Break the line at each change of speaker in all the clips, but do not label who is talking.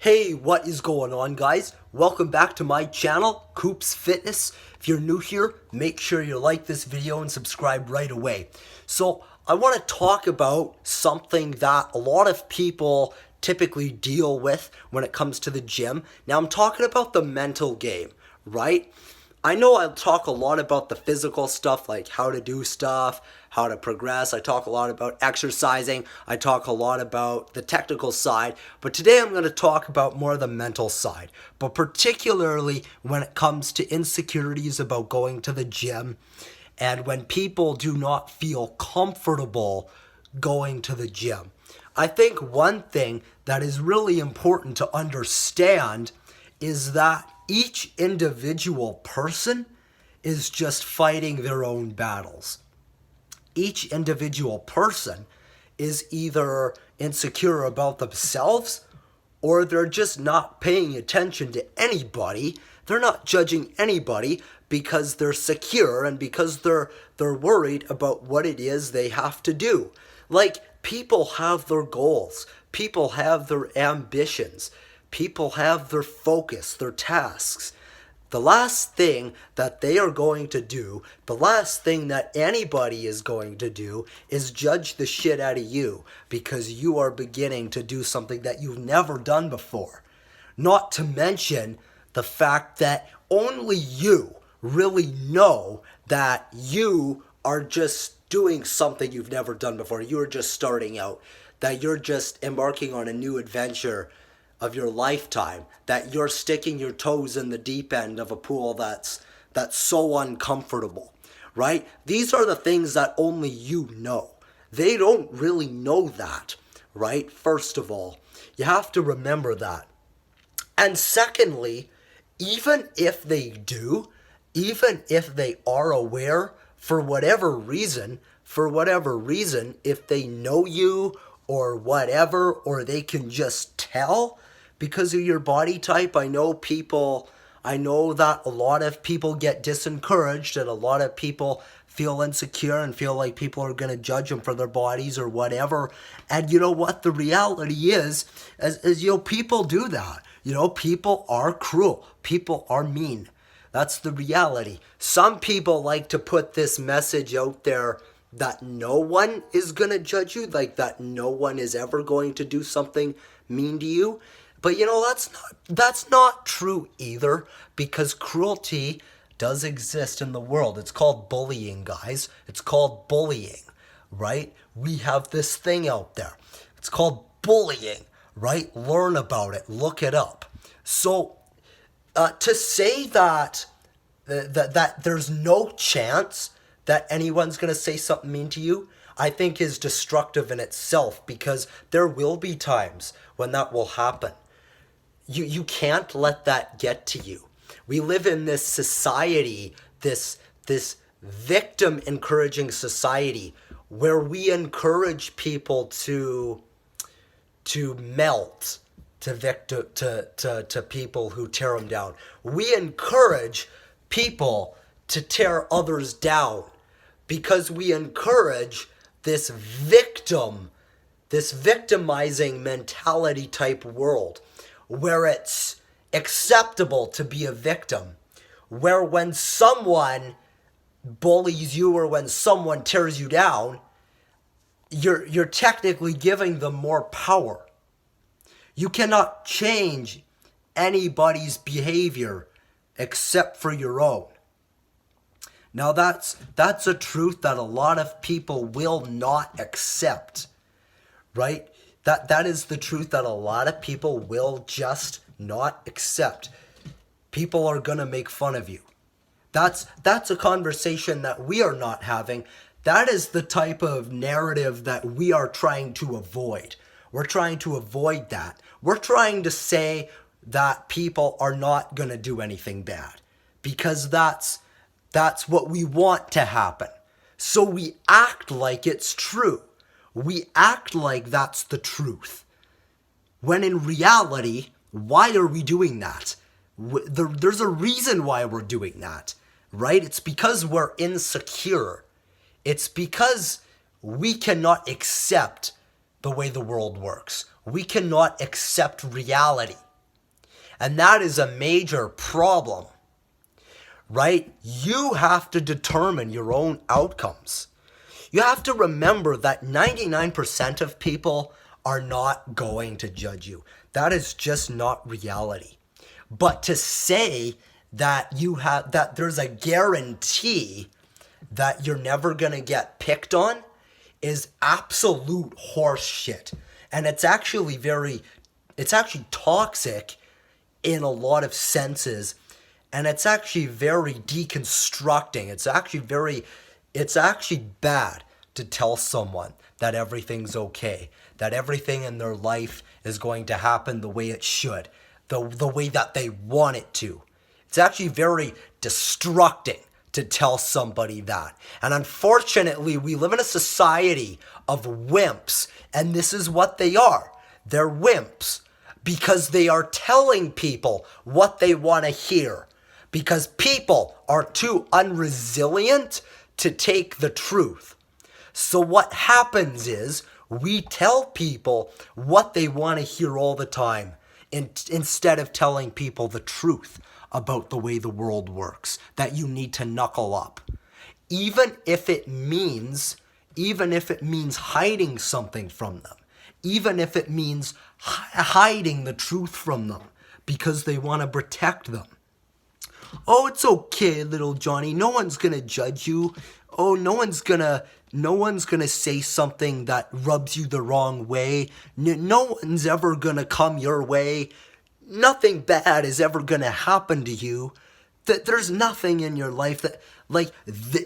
Hey, what is going on, guys? Welcome back to my channel, Coops Fitness. If you're new here, make sure you like this video and subscribe right away. So I want to talk about something that a lot of people typically deal with when it comes to the gym. Now I'm talking about the mental game, right? I know I talk a lot about the physical stuff, like how to do stuff, how to progress. I talk a lot about exercising. I talk a lot about the technical side. But today I'm going to talk about more of the mental side. But particularly when it comes to insecurities about going to the gym and when people do not feel comfortable going to the gym. I think one thing that is really important to understand is that each individual person is just fighting their own battles. Each individual person is either insecure about themselves or they're just not paying attention to anybody. They're not judging anybody because they're secure and because they're worried about what it is they have to do. Like, people have their goals. People have their ambitions. People have their focus, their tasks. The last thing that they are going to do, the last thing that anybody is going to do is judge the shit out of you because you are beginning to do something that you've never done before. Not to mention the fact that only you really know that you are just doing something you've never done before. You're just starting out, that you're just embarking on a new adventure of your lifetime, that you're sticking your toes in the deep end of a pool that's so uncomfortable, right? These are the things that only you know. They don't really know that, right? First of all, you have to remember that. And secondly, even if they do, even if they are aware for whatever reason, if they know you or whatever, or they can just tell because of your body type. I know that a lot of people get disencouraged and a lot of people feel insecure and feel like people are going to judge them for their bodies or whatever. And you know what? The reality is people do that. People are cruel. People are mean. That's the reality. Some people like to put this message out there that no one is going to judge you, like that no one is ever going to do something mean to you. But that's not true either, because cruelty does exist in the world. It's called bullying, guys. It's called bullying, right? We have this thing out there. It's called bullying, right? Learn about it. Look it up. So to say that there's no chance that anyone's going to say something mean to you, I think is destructive in itself, because there will be times when that will happen. You can't let that get to you. We live in this society, this victim encouraging society, where we encourage people to melt to people who tear them down. We encourage people to tear others down because we encourage this victimizing mentality type world where it's acceptable to be a victim, where when someone bullies you or when someone tears you down, you're technically giving them more power. You cannot change anybody's behavior except for your own. Now that's a truth that a lot of people will not accept, right? That is the truth that a lot of people will just not accept. People are going to make fun of you. That's a conversation that we are not having. That is the type of narrative that we are trying to avoid. We're trying to avoid that. We're trying to say that people are not going to do anything bad because that's what we want to happen. So we act like it's true. We act like that's the truth. When in reality, why are we doing that? There's a reason why we're doing that, right? It's because we're insecure. It's because we cannot accept the way the world works. We cannot accept reality. And that is a major problem, right? You have to determine your own outcomes. You have to remember that 99% of people are not going to judge you. That is just not reality. But to say that that there's a guarantee that you're never going to get picked on is absolute horse shit. And it's actually toxic in a lot of senses. And it's actually very deconstructing. It's actually bad to tell someone that everything's okay, that everything in their life is going to happen the way it should, the way that they want it to. It's actually very destructing to tell somebody that. And unfortunately, we live in a society of wimps, and this is what they are. They're wimps because they are telling people what they want to hear, because people are too unresilient to take the truth. So what happens is we tell people what they want to hear all the time instead of telling people the truth about the way the world works, that you need to knuckle up. Even if it means hiding something from them, even if it means hiding the truth from them because they want to protect them. Oh, it's okay, little Johnny. No one's gonna judge you. Oh, no one's gonna say something that rubs you the wrong way. No one's ever gonna come your way. Nothing bad is ever gonna happen to you. That there's nothing in your life that,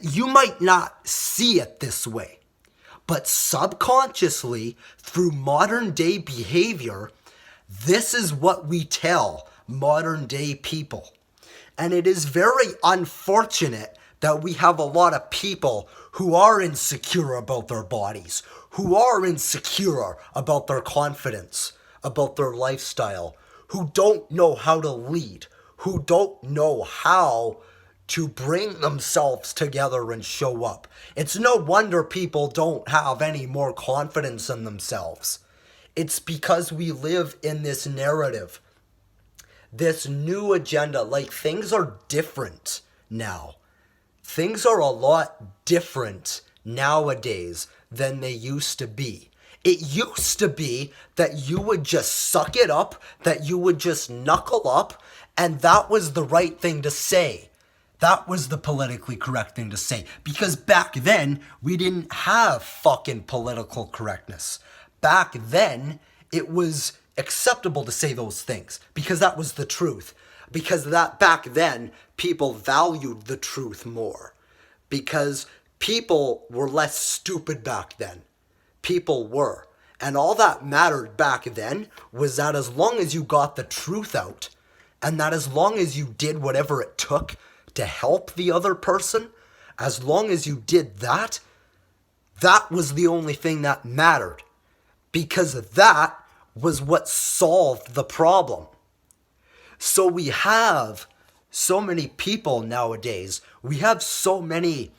you might not see it this way, but subconsciously, through modern day behavior, this is what we tell modern day people. And it is very unfortunate that we have a lot of people who are insecure about their bodies, who are insecure about their confidence, about their lifestyle, who don't know how to lead, who don't know how to bring themselves together and show up. It's no wonder people don't have any more confidence in themselves. It's because we live in this narrative, this new agenda. Like, things are different now. Things are a lot different nowadays than they used to be. It used to be that you would just suck it up, that you would just knuckle up, and that was the right thing to say. That was the politically correct thing to say. Because back then, we didn't have fucking political correctness. Back then, it was acceptable to say those things because that was the truth. Because that back then, people valued the truth more. Because people were less stupid back then. People were. And all that mattered back then was that as long as you got the truth out, and that as long as you did whatever it took to help the other person, as long as you did that, that was the only thing that mattered. Because that was what solved the problem. So we have so many people nowadays. We have so many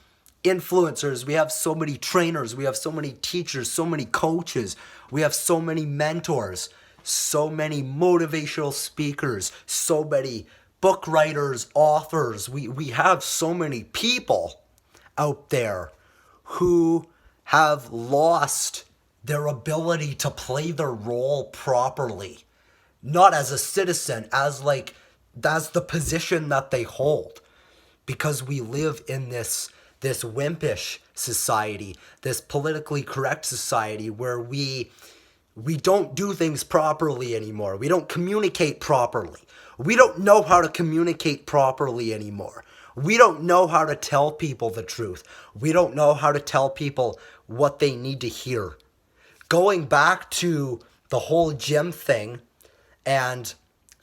influencers. We have so many trainers. We have so many teachers, so many coaches. We have so many mentors, so many motivational speakers, so many book writers, authors. We have so many people out there who have lost their ability to play their role properly. Not as a citizen, as the position that they hold. Because we live in this wimpish society, this politically correct society where we don't do things properly anymore. We don't communicate properly. We don't know how to communicate properly anymore. We don't know how to tell people the truth. We don't know how to tell people what they need to hear. Going back to the whole gym thing and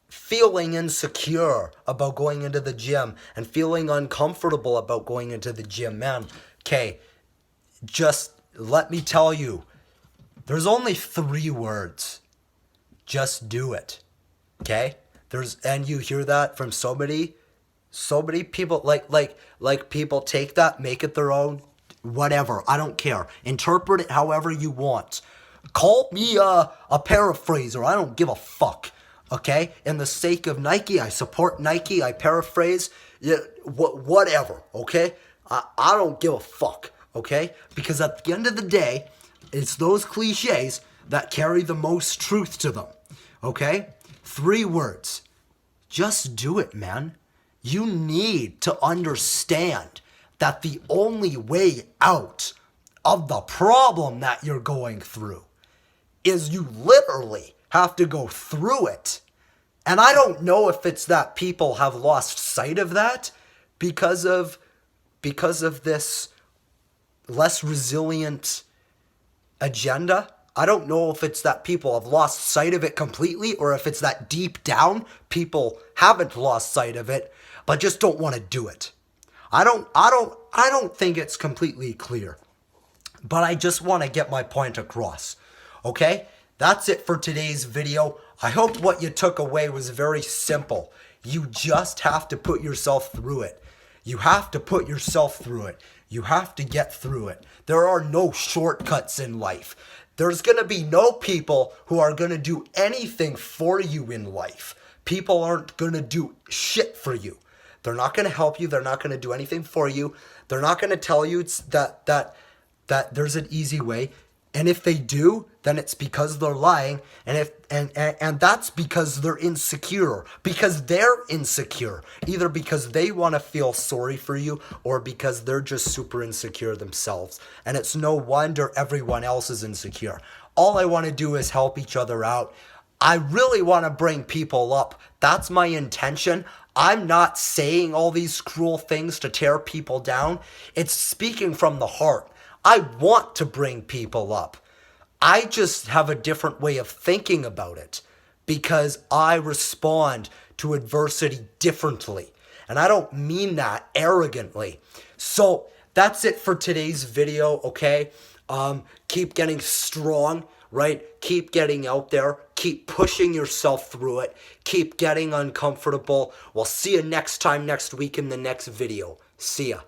feeling insecure about going into the gym and feeling uncomfortable about going into the gym, man, okay, just let me tell you, there's only 3 words. Just do it. Okay? And you hear that from so many people, like people take that, make it their own, whatever, I don't care. Interpret it however you want. Call me a paraphraser, I don't give a fuck. Okay? In the sake of Nike, I support Nike, I paraphrase, yeah, whatever, okay? I don't give a fuck, okay? Because at the end of the day, it's those cliches that carry the most truth to them, okay? 3 words. Just do it, man. You need to understand that the only way out of the problem that you're going through is you literally have to go through it. And I don't know if it's that people have lost sight of that because of this less resilient agenda. I don't know if it's that people have lost sight of it completely or if it's that deep down people haven't lost sight of it but just don't want to do it. I don't think it's completely clear. But I just want to get my point across. Okay? That's it for today's video. I hope what you took away was very simple. You just have to put yourself through it. You have to put yourself through it. You have to get through it. There are no shortcuts in life. There's going to be no people who are going to do anything for you in life. People aren't going to do shit for you. They're not going to help you. They're not going to do anything for you. They're not going to tell you that there's an easy way. And if they do, then it's because they're lying. And that's because they're insecure. Because they're insecure. Either because they want to feel sorry for you or because they're just super insecure themselves. And it's no wonder everyone else is insecure. All I want to do is help each other out. I really want to bring people up. That's my intention. I'm not saying all these cruel things to tear people down. It's speaking from the heart. I want to bring people up. I just have a different way of thinking about it because I respond to adversity differently. And I don't mean that arrogantly. So that's it for today's video, okay? Keep getting strong, right? Keep getting out there. Keep pushing yourself through it. Keep getting uncomfortable. We'll see you next time next week in the next video. See ya.